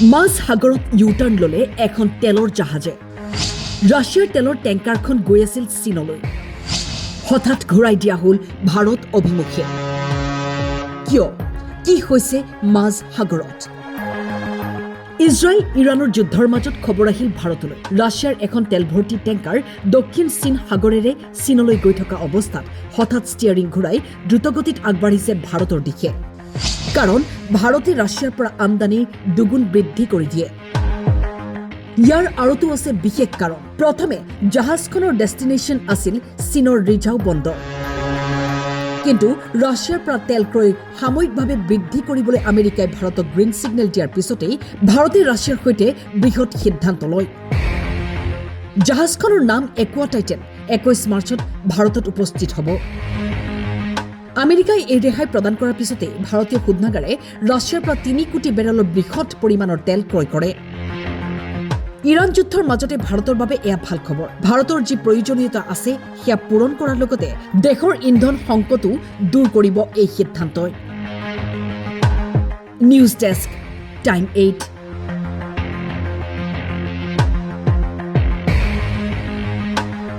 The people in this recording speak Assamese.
মাছ সাগৰত ইউটাৰ্ণ ললে এখন তেলৰ জাহাজে ৰাছিয়াৰ তেলৰ টেংকাৰখন গৈ আছিল চীনলৈ হঠাৎ ঘূৰাই দিয়া হ'ল ভাৰত অভিমুখে কিয় কি হৈছে মাছ সাগৰত ইজৰাইল ইৰাণৰ যুদ্ধৰ মাজত খবৰ আহিল ভাৰতলৈ ৰাছিয়াৰ এখন তেলভৰ্তি টেংকাৰ দক্ষিণ চীন সাগৰেৰে চীনলৈ গৈ থকা অৱস্থাত হঠাৎ ষ্টিয়াৰিং ঘূৰাই দ্ৰুতগতিত আগবাঢ়িছে ভাৰতৰ দিশে কাৰণ ভাৰতে ৰাছিয়াৰ পৰা আমদানি দুগুণ বৃদ্ধি কৰি দিয়ে ইয়াৰ আৰতো আছে বিশেষ কাৰণ প্ৰথমে জাহাজখনৰ ডেষ্টিনেশ্যন আছিল চীনৰ ৰিজাও বন্দৰ কিন্তু ৰাছিয়াৰ পৰা তেল ক্ৰয় সাময়িকভাৱে বৃদ্ধি কৰিবলৈ আমেৰিকাই ভাৰতক গ্ৰীণ সিগনেল দিয়াৰ পিছতেই ভাৰতে ৰাছিয়াৰ সৈতে বৃহৎ সিদ্ধান্ত লয় জাহাজখনৰ নাম একুৱা টাইটেন 21 মাৰ্চত ভাৰতত উপস্থিত হ'ব আমেৰিকাই এই ৰেহাই প্ৰদান কৰাৰ পিছতে ভাৰতীয় শোধনাগাৰে ৰাছিয়াৰ পৰা 3 কোটি বেৰেলৰ বৃহৎ পৰিমাণৰ তেল ক্ৰয় কৰে ইৰাণ যুদ্ধৰ মাজতে ভাৰতৰ বাবে এয়া ভাল খবৰ ভাৰতৰ যি প্ৰয়োজনীয়তা আছে সেয়া পূৰণ কৰাৰ লগতে দেশৰ ইন্ধন সংকটো দূৰ কৰিব এই সিদ্ধান্তই নিউজ ডেস্ক টাইম 8